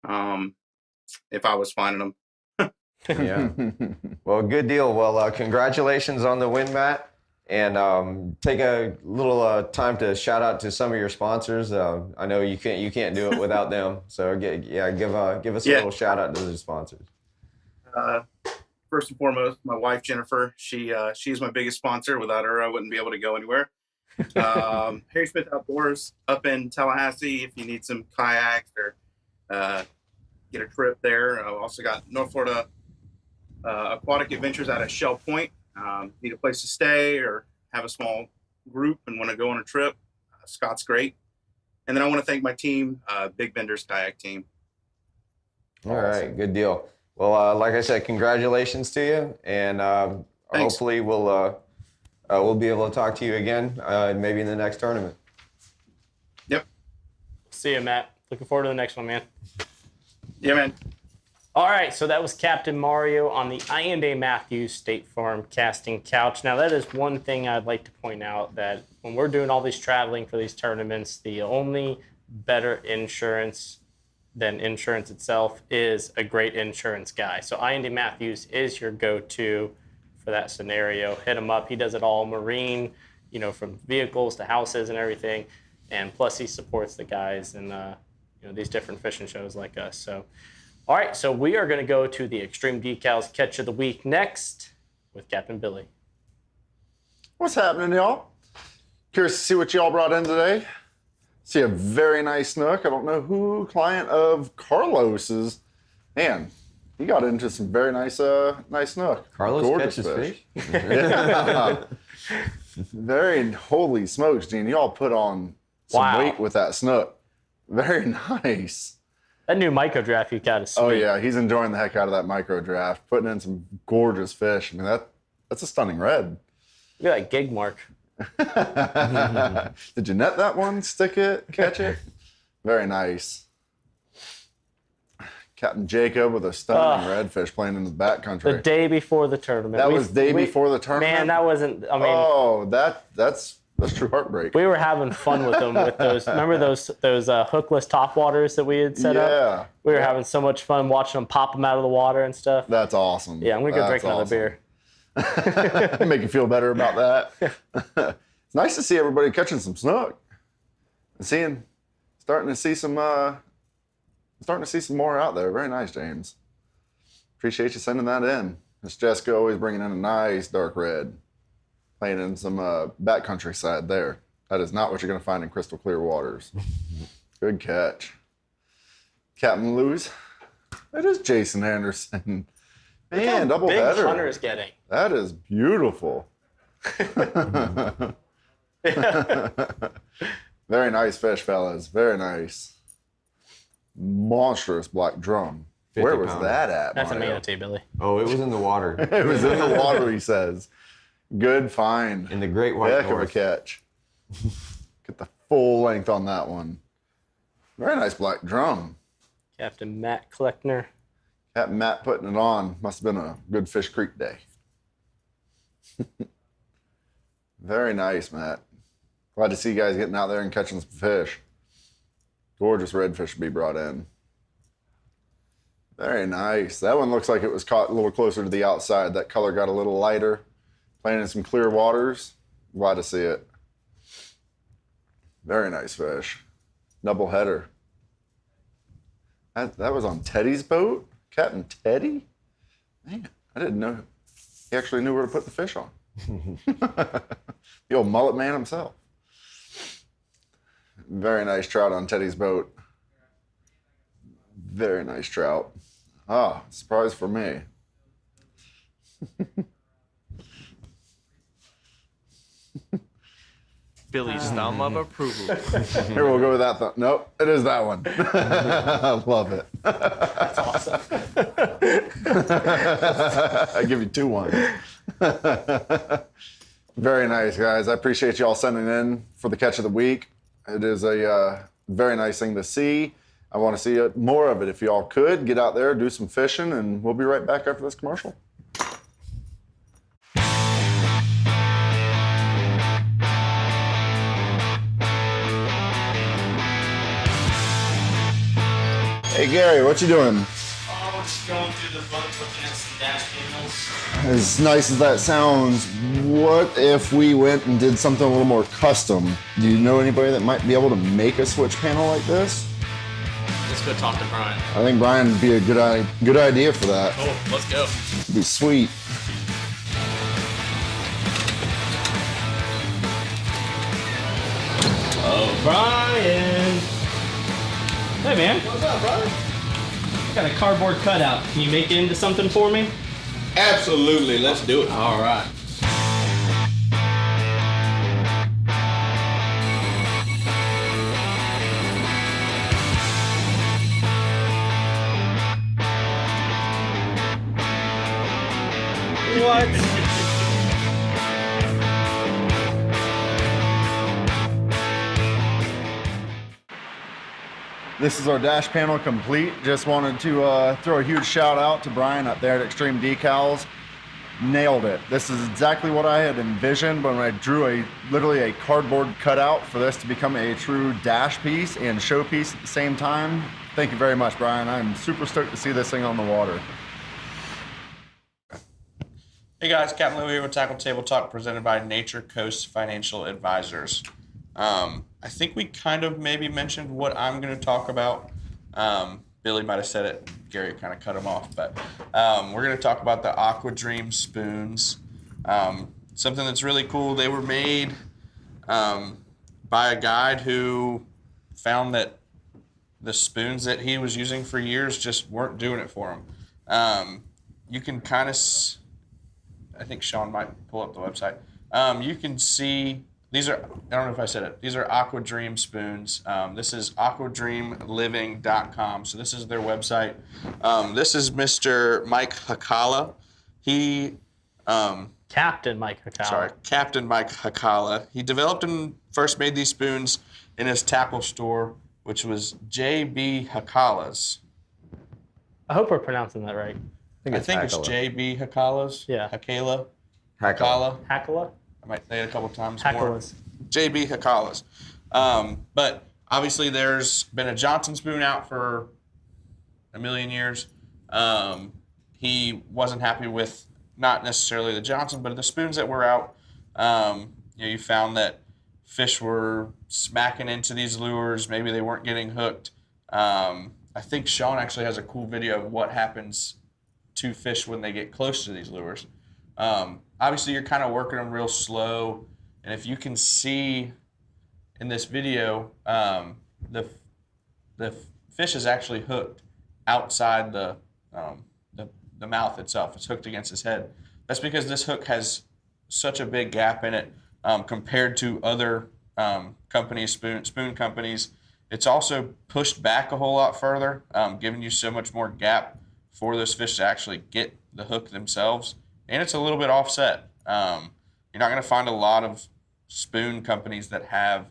If I was finding them. Yeah. Well, good deal. Well, congratulations on the win, Matt. And take a little time to shout out to some of your sponsors. I know you can't do it without them. So give us a little shout out to the sponsors. First and foremost, my wife Jennifer. She's my biggest sponsor. Without her, I wouldn't be able to go anywhere. Harry Smith Outdoors up in Tallahassee. If you need some kayaks or get a trip there. I've also got North Florida Aquatic Adventures out at Shell Point. Need a place to stay or have a small group and want to go on a trip, Scott's great. And then I want to thank my team, Big Bender's Kayak team. All right, good deal. Well, like I said, congratulations to you, and hopefully we'll be able to talk to you again, maybe in the next tournament. Yep. See you, Matt. Looking forward to the next one, man. Yeah, man. All right, so that was Captain Mario on the Ayinde Matthews State Farm casting couch. Now, that is one thing I'd like to point out, that when we're doing all these traveling for these tournaments, the only better insurance than insurance itself is a great insurance guy. So Ayinde Matthews is your go-to for that scenario. Hit him up. He does it all, marine, from vehicles to houses and everything. And plus, he supports the guys in these different fishing shows like us. So. All right, so we are going to go to the Extreme Decalz Catch of the Week next with Captain Billy. What's happening, y'all? Curious to see what y'all brought in today. See a very nice snook. I don't know who client of Carlos's. Man, he got into some very nice snook. Carlos Gorgeous catches fish? Yeah. Very, holy smokes, Gene. Y'all put on some weight with that snook. Very nice. That new micro draft you got is sweet. Oh, yeah. He's enjoying the heck out of that micro draft, putting in some gorgeous fish. I mean, that's a stunning red. Look at that gig mark. Did you net that one? Stick it? Catch it? Very nice. Captain Jacob with a stunning redfish playing in the backcountry. The day before the tournament. That was before the tournament? Man, that wasn't, Oh, that's true heartbreak. We were having fun with them with those. Remember those hookless topwaters that we had set up? Yeah. We were having so much fun watching them pop them out of the water and stuff. That's awesome. Yeah, I'm going to go drink another beer. Make you feel better about that. It's nice to see everybody catching some snook. And starting to see some more out there. Very nice, James. Appreciate you sending that in. Miss Jessica always bringing in a nice dark red. Playing in some backcountry side there. That is not what you're going to find in crystal clear waters. Good catch. Captain Lewis. That is Jason Anderson. Man, double big header. Hunter is getting. That is beautiful. Very nice fish, fellas. Very nice. Monstrous black drum. Where was that at, That's Mario? a manatee, Billy. Oh, it was in the water. It was in the water, he says. Good find. In the Great White Heck North. of a catch. Get the full length on that one. Very nice black drum. Captain Matt Kleckner. Captain Matt putting it on. Must have been a good Fish Creek day. Very nice, Matt. Glad to see you guys getting out there and catching some fish. Gorgeous redfish to be brought in. Very nice. That one looks like it was caught a little closer to the outside. That color got a little lighter. Playing in some clear waters. Glad to see it. Very nice fish. Double header. That was on Teddy's boat? Captain Teddy? Man, I didn't know he actually knew where to put the fish on. The old mullet man himself. Very nice trout on Teddy's boat. Very nice trout. Ah, surprise for me. Billy's thumb of approval. Here, we'll go with that. Nope, it is that one. I love it. That's awesome. I give you 2-1. Very nice, guys. I appreciate you all sending in for the catch of the week. It is a very nice thing to see. I want to see more of it. If you all could, get out there, do some fishing, and we'll be right back after this commercial. Hey Gary, what you doing? Oh, just going through the book, looking at some dash panels. As nice as that sounds, what if we went and did something a little more custom? Do you know anybody that might be able to make a switch panel like this? Let's go talk to Brian. I think Brian would be a good idea for that. Oh, let's go. It'd be sweet. Oh, Brian. Hey, man. What's up, brother? I got a cardboard cutout. Can you make it into something for me? Absolutely. Let's do it. All right. This is our dash panel complete. Just wanted to throw a huge shout out to Brian up there at Extreme Decalz. Nailed it. This is exactly what I had envisioned when I drew literally a cardboard cutout for this to become a true dash piece and showpiece at the same time. Thank you very much, Brian. I'm super stoked to see this thing on the water. Hey guys, Captain Lou here with Tackle Table Talk, presented by Nature Coast Financial Advisors. I think we kind of maybe mentioned what I'm going to talk about. Billy might have said it. Gary kind of cut him off. But we're going to talk about the Aqua Dream spoons. Something that's really cool. They were made by a guide who found that the spoons that he was using for years just weren't doing it for him. You can kind of... I think Sean might pull up the website. You can see... These are, I don't know if I said it, these are Aqua Dream spoons. This is aquadreamliving.com. So this is their website. This is Mr. Mike Hakala. Captain Mike Hakala. Sorry, Captain Mike Hakala. He developed and first made these spoons in his tackle store, which was J.B. Hakala's. I hope we're pronouncing that right. I think it's J.B. Hakala's. Yeah. Hakala. Hakala? I might say it a couple times Hakala's. more. J.B. Hakala's. But obviously there's been a Johnson spoon out for a million years. He wasn't happy with not necessarily the Johnson, but the spoons that were out. You found that fish were smacking into these lures. Maybe they weren't getting hooked. I think Sean actually has a cool video of what happens to fish when they get close to these lures. Obviously, you're kind of working them real slow, and if you can see in this video, the fish is actually hooked outside the mouth itself. It's hooked against his head. That's because this hook has such a big gap in it compared to other companies, spoon companies. It's also pushed back a whole lot further, giving you so much more gap for those fish to actually get the hook themselves. And it's a little bit offset. You're not going to find a lot of spoon companies that have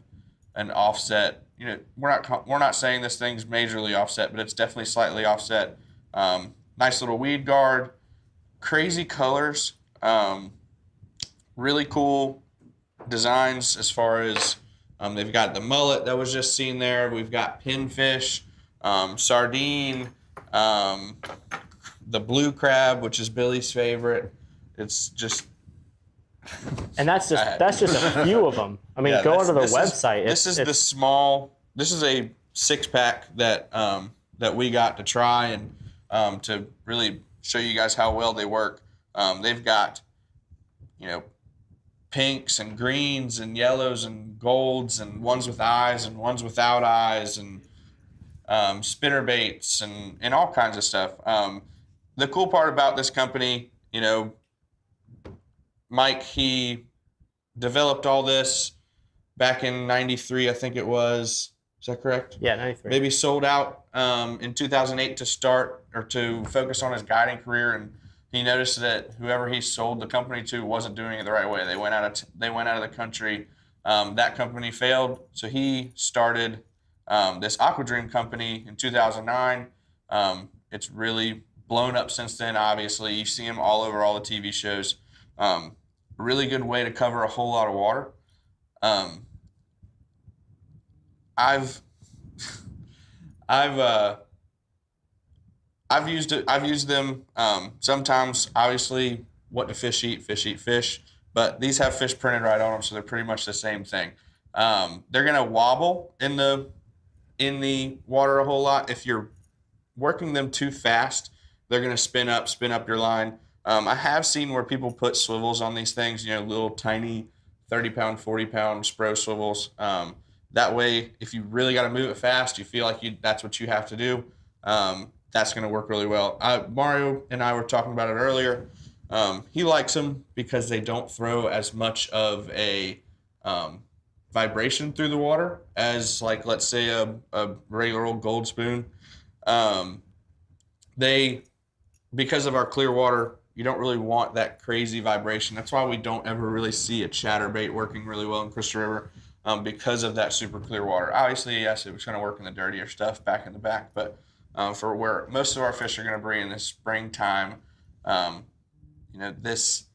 an offset. You know, we're not saying this thing's majorly offset, but it's definitely slightly offset. Nice little weed guard, crazy colors, really cool designs as far as they've got the mullet that was just seen there. We've got pinfish, sardine, the blue crab, which is Billy's favorite. It's just, and that's just a few of them. I mean, go onto the website. This is the small. This is a 6-pack that we got to try and to really show you guys how well they work. They've got, pinks and greens and yellows and golds and ones with eyes and ones without eyes and spinner baits and all kinds of stuff. The cool part about this company, Mike, he developed all this back in 93, I think it was. Is that correct? Yeah, 93. Maybe sold out in 2008 to start or to focus on his guiding career, and he noticed that whoever he sold the company to wasn't doing it the right way. They went out of the country. That company failed, so he started this Aqua Dream company in 2009. It's really blown up since then. Obviously, you see him all over all the TV shows. Really good way to cover a whole lot of water. I've used them sometimes. Obviously, what do fish eat? Fish eat fish. But these have fish printed right on them, so they're pretty much the same thing. They're gonna wobble in the water a whole lot. If you're working them too fast, they're gonna spin up your line. I have seen where people put swivels on these things, little tiny 30-pound, 40-pound Spro swivels. That way, if you really got to move it fast, you feel like that's what you have to do, that's going to work really well. Mario and I were talking about it earlier. He likes them because they don't throw as much of a vibration through the water as, like, let's say a regular old gold spoon. Because of our clear water, you don't really want that crazy vibration. That's why we don't ever really see a chatterbait working really well in Crystal River. because of that super clear water. Obviously, yes, it was going to work in the dirtier stuff back in the back, but for where most of our fish are going to be in the springtime, this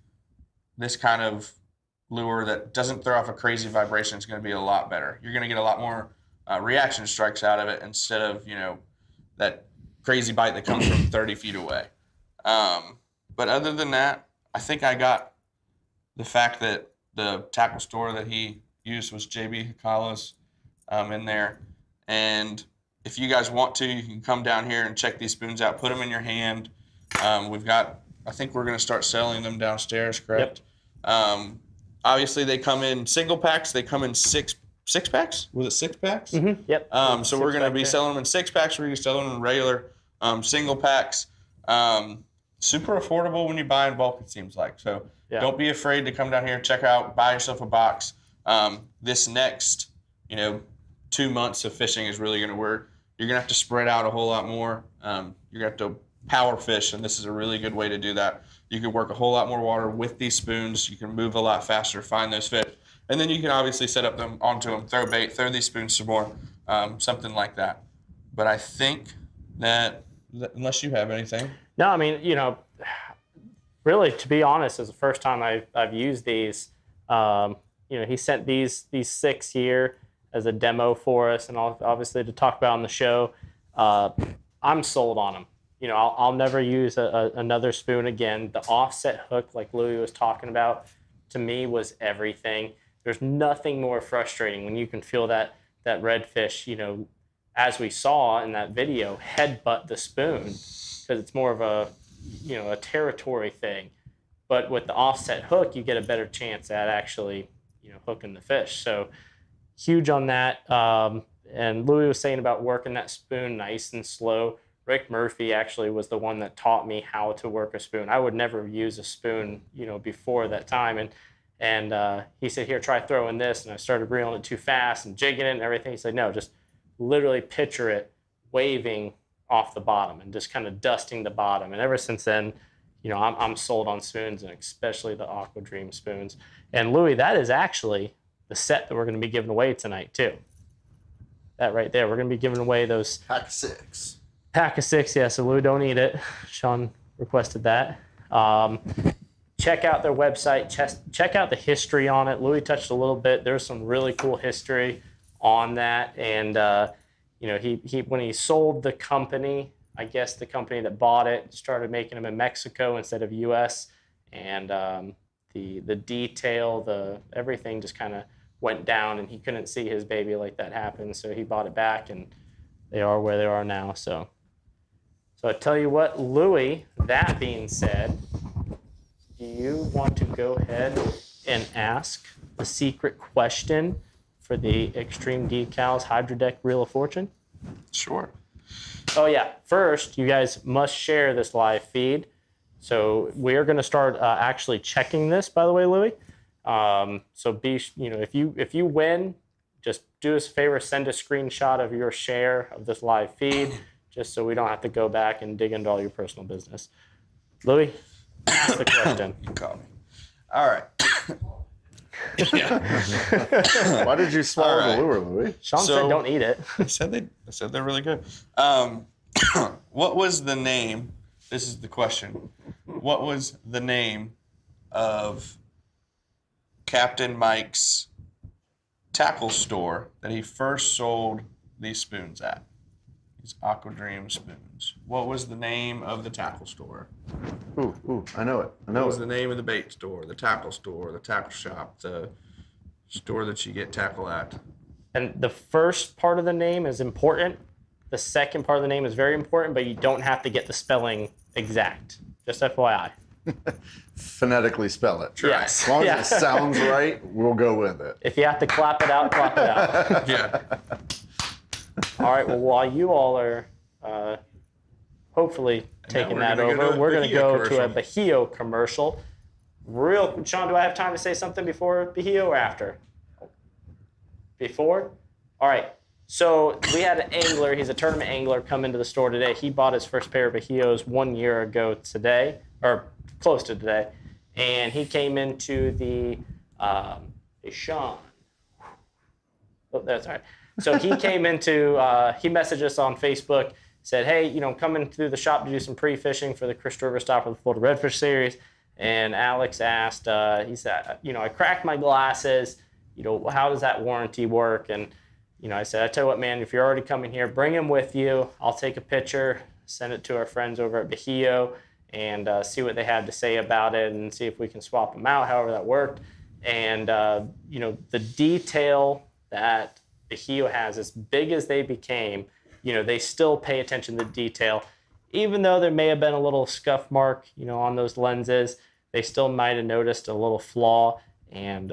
kind of lure that doesn't throw off a crazy vibration is going to be a lot better. You're going to get a lot more reaction strikes out of it instead of that crazy bite that comes from 30 feet away. But other than that, I think I got the fact that the tackle store that he used was JB Hikala's in there. And if you guys want to, you can come down here and check these spoons out. Put them in your hand. I think we're going to start selling them downstairs, correct? Yep. Obviously, they come in single packs. They come in six packs? Was it 6 packs? Mm-hmm. Yep. So we're going to be selling them in 6 packs. We're going to be selling them in regular single packs. Super affordable when you buy in bulk, it seems like. So don't be afraid to come down here, check out, buy yourself a box. This next, 2 months of fishing is really going to work. You're going to have to spread out a whole lot more. You're going to have to power fish, and this is a really good way to do that. You can work a whole lot more water with these spoons. You can move a lot faster, find those fish. And then you can obviously set up them onto them, throw bait, throw these spoons some more, something like that. But I think that unless you have anything. No, I mean, really, to be honest, it's the first time I've used these. He sent these 6 here as a demo for us, and obviously to talk about on the show. I'm sold on them. I'll never use another spoon again. The offset hook, like Louis was talking about, to me was everything. There's nothing more frustrating when you can feel that redfish, as we saw in that video, headbutt the spoon, because it's more of a territory thing. But with the offset hook, you get a better chance at actually, hooking the fish. So huge on that. And Louis was saying about working that spoon nice and slow. Rick Murphy actually was the one that taught me how to work a spoon. I would never use a spoon, before that time. And he said, here, try throwing this. And I started reeling it too fast and jigging it and everything. He said, no, just literally picture it waving off the bottom and just kind of dusting the bottom. And ever since then, I'm sold on spoons, and especially the Aqua Dream spoons. And Louis, that is actually the set that we're going to be giving away tonight too. That right there, we're going to be giving away those Pack of 6. Pack of 6, yeah. So Louis, don't eat it. Sean requested that. Check out their website. Check out the history on it. Louis touched a little bit. There's some really cool history on that. And he when he sold the company, I guess the company that bought it started making them in Mexico instead of U.S. And the detail, everything just kind of went down, and he couldn't see his baby like that happen. So he bought it back, and they are where they are now. So I tell you what, Louis, that being said, do you want to go ahead and ask the secret question for the Extreme Decalz Hydro Deck Reel of Fortune? Sure. Oh, yeah. First, you guys must share this live feed. So we're going to start actually checking this, by the way, Louis. So if you win, just do us a favor, send a screenshot of your share of this live feed, just so we don't have to go back and dig into all your personal business. Louis, ask the question. You caught me. All right. Why did you swallow the lure, Louis? Sean said don't eat it. I said they're really good. What was the name? This is the question. What was the name of Captain Mike's tackle store that he first sold these spoons at? These Aqua Dream spoons. What was the name of the tackle store? Ooh, I know it. What was the name of the bait store, the tackle shop, the store that you get tackle at? And the first part of the name is important. The second part of the name is very important, but you don't have to get the spelling exact. Just FYI. Phonetically spell it. Yes. As long as it sounds right, we'll go with it. If you have to clap it out, clap it out. Yeah. All right, well, while you all are hopefully taking that over, we're going to go to a Bahio commercial. Sean, do I have time to say something before Bahio or after? Before? All right. So we had an angler. He's a tournament angler come into the store today. He bought his first pair of Bahios 1 year ago today, or close to today. And he came into the, hey, Sean. Oh, that's all right. So he came into, he messaged us on Facebook, said, hey, you know, coming through the shop to do some pre-fishing for the Chris River stop for the Florida Redfish Series. And Alex asked, he said, you know, I cracked my glasses. You know, how does that warranty work? And, you know, I said, I tell you what, man, if you're already coming here, bring him with you. I'll take a picture, send it to our friends over at Bahio, and see what they have to say about it and see if we can swap them out, however that worked. And, you know, the detail that Bahio has, as big as they became, you know, they still pay attention to the detail. Even though there may have been a little scuff mark, you know, on those lenses, they still might have noticed a little flaw. And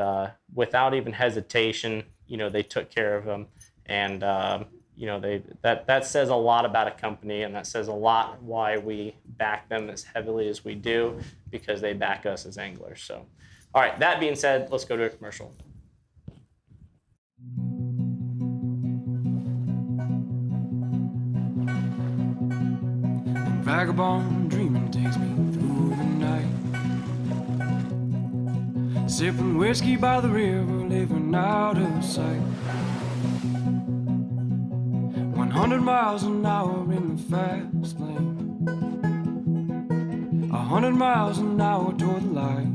without even hesitation, you know, they took care of them. And, you know, that says a lot about a company, and that says a lot why we back them as heavily as we do, because they back us as anglers. So, all right, that being said, let's go to a commercial. Vagabond dreaming takes me through the night. Sipping whiskey by the river, living out of sight. 100 miles an hour in the fast lane. 100 miles an hour toward the light.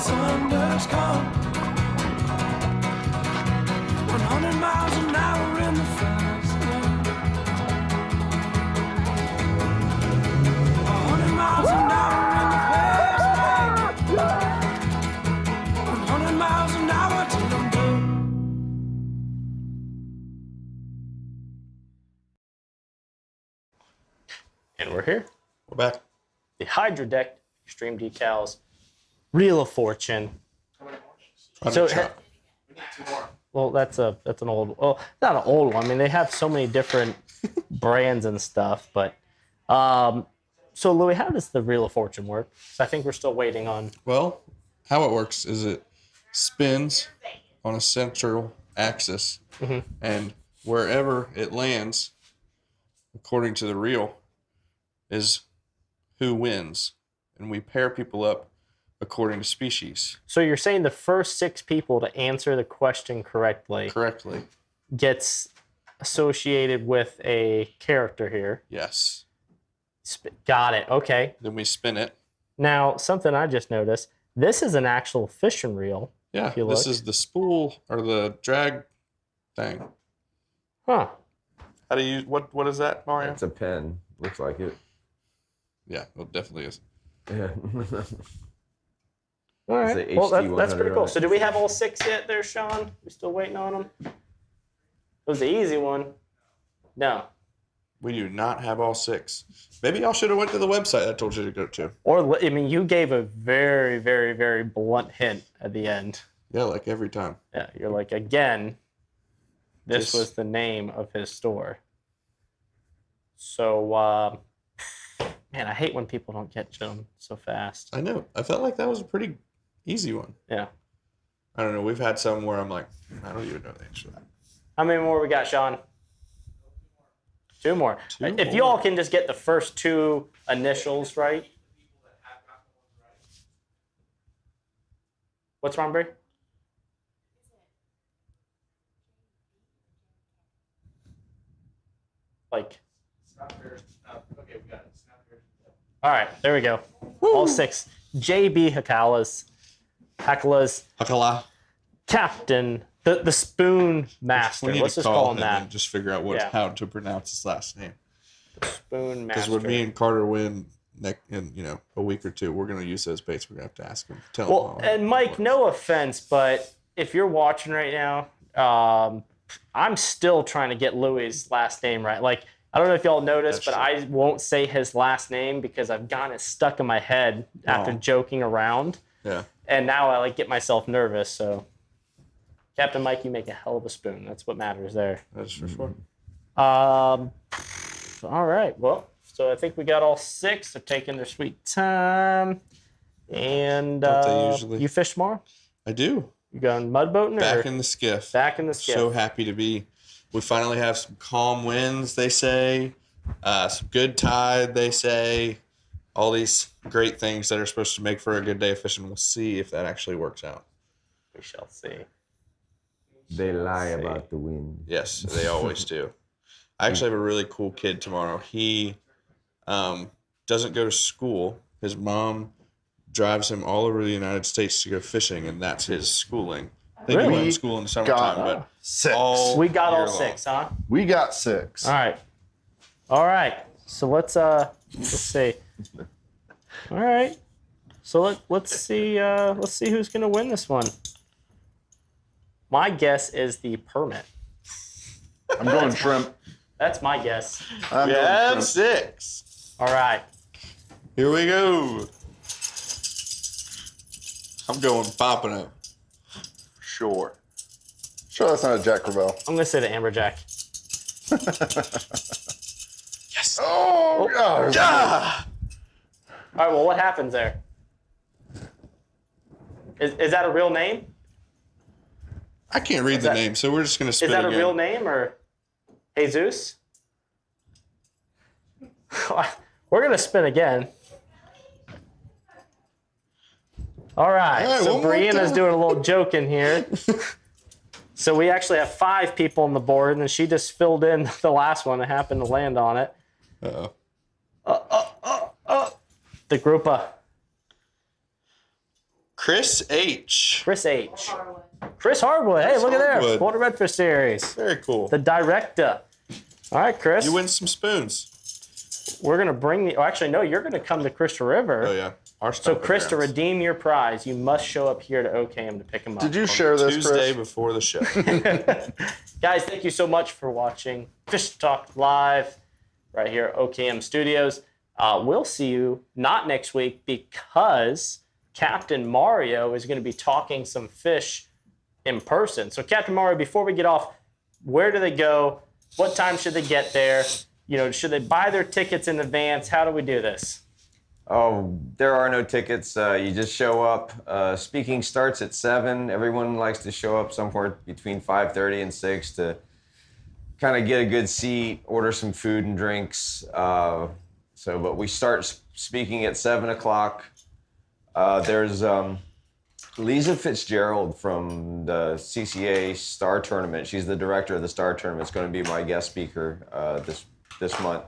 Sun does come. 100 miles an hour in the fast lane. 100 miles an hour in the fast lane. 100 miles an hour till I'm done. And we're here. We're back. The Hydro Deck Extreme Decalz Reel of Fortune. So, well, that's an old. Well, not an old one. I mean, they have so many different brands and stuff. But so, Louis, how does the Reel of Fortune work? So I think we're still waiting on. Well, how it works is it spins on a central axis, and wherever it lands, according to the reel, is who wins, and we pair people up according to species. So you're saying the first 6 people to answer the question correctly gets associated with a character here. Yes. Got it. Okay. Then we spin it. Now, something I just noticed, this is an actual fishing reel. Yeah, this is the spool or the drag thing. Huh. How do you, what is that, Mario? It's a pen. Looks like it. Yeah, it definitely is. Yeah. All right. Well, that's pretty cool. So do we have all 6 yet there, Sean? We still waiting on them? It was the easy one. No. We do not have all 6. Maybe y'all should have went to the website I told you to go to. Or, I mean, you gave a very, very, very blunt hint at the end. Yeah, like every time. Yeah, you're like, again, this was the name of his store. So, man, I hate when people don't get them so fast. I know. I felt like that was a pretty easy one. Yeah. I don't know. We've had some where I'm like, I don't even know the answer to that. How many more we got, Sean? 2 more. If you all can just get the first 2 initials right. What's wrong, Bray? Like. Okay, we got it. All right, there we go. Woo. All 6. JB Hakala's Hakala. Captain, the Spoon Master. We need Let's to just call call him him that. and just figure out how to pronounce his last name. The Spoon Master. Because when me and Carter win in a week or 2, we're going to use those baits. We're going to have to ask him. Tell him. And Mike, no offense, but if you're watching right now, I'm still trying to get Louis' last name right. Like, I don't know if y'all noticed, but I won't say his last name because I've gotten it stuck in my head after joking around. Yeah. And now I get myself nervous. So, Captain Mike, you make a hell of a spoon. That's what matters there. That's for sure. All right. Well, so I think we got all 6. They're taking their sweet time. And Don't they usually? You fish tomorrow? I do. You going mud boating? Back in the skiff. Back in the skiff. So happy to be. We finally have some calm winds, they say. Some good tide, they say. All these great things that are supposed to make for a good day of fishing. We'll see if that actually works out. We shall see. They lie about the wind. Yes, they always do. I actually have a really cool kid tomorrow. He doesn't go to school. His mom drives him all over the United States to go fishing, and that's his schooling. They do it in school in the summertime, but 6. We got all year 6, huh? We got 6. All right. So let's see. All right. So let's see who's gonna win this one. My guess is the permit. I'm going shrimp. That's my guess. we have 6. All right. Here we go. I'm going pompano. Sure. Sure, that's not a Jack Crevalle. I'm gonna say the amberjack. Yes. Oh, God. Ah! All right. Well, what happens there? Is that a real name? I can't read the name, so we're just gonna spit Is that again. a real name or Jesus? We're gonna spin again. All right. All right, So one more Brianna's time. doing a little joking here. So we actually have 5 people on the board, and then she just filled in the last one and happened to land on it. Uh-oh. The groupa. Chris H. Chris H. Chris Hardwood. Hey, look at there. Hardwood. Florida Redfish Series. Very cool. The director. All right, Chris. You win some spoons. We're going to bring the... Oh, actually, no, you're going to come to Crystal River. Oh, yeah. Our So, stomping Chris, to grounds. redeem your prize, you must show up here to OKM to pick him up. Did you share this, Tuesday Chris? before the show. Guys, thank you so much for watching Fish Talk Live right here at OKM Studios. We'll see you not next week because Captain Mario is going to be talking some fish in person. So, Captain Mario, before we get off, where do they go? What time should they get there? You know, should they buy their tickets in advance? How do we do this? Oh, there are no tickets. You just show up. Speaking starts at 7. Everyone likes to show up somewhere between 5:30 and 6 to kind of get a good seat, order some food and drinks. But we start speaking at 7 o'clock. There's Lisa Fitzgerald from the CCA Star Tournament. She's the director of the Star Tournament. It's going to be my guest speaker this month.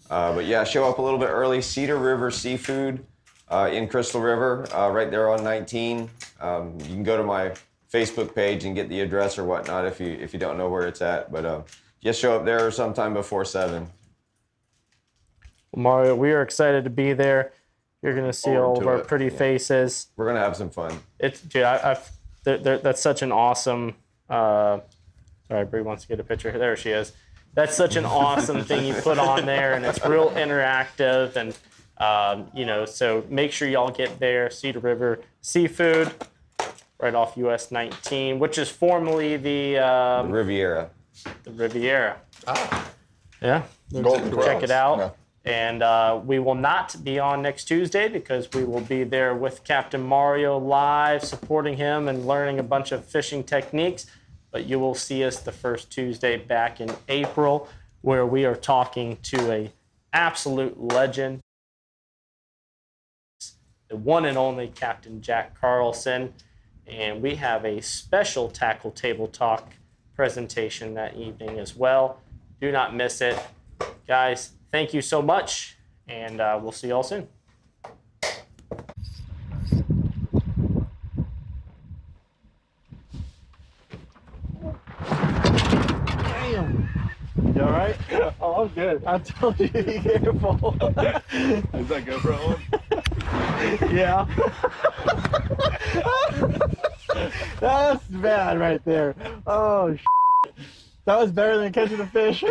But yeah, show up a little bit early. Cedar River Seafood in Crystal River, right there on 19. You can go to my Facebook page and get the address or whatnot if you don't know where it's at. But just show up there sometime before 7. Mario, we are excited to be there. You're going to see all of our pretty faces. We're going to have some fun. Dude, that's such an awesome. Sorry, Bree wants to get a picture. There she is. That's such an awesome thing you put on there, and it's real interactive. And so make sure y'all get there. Cedar River Seafood, right off US 19, which is formerly the Riviera. The Riviera. Ah. Yeah. Golden Check Corrals. it out. Yeah. And we will not be on next Tuesday because we will be there with Captain Mario live, supporting him and learning a bunch of fishing techniques. But you will see us the first Tuesday back in April, where we are talking to a absolute legend, the one and only Captain Jack Carlson. And we have a special Tackle Table Talk presentation that evening as well. Do not miss it. Guys, thank you so much, and we'll see you all soon. Damn. You all right? Oh, I'm good. I told you to be careful. Is that GoPro on? Yeah. That's bad right there. Oh, that was better than catching a fish.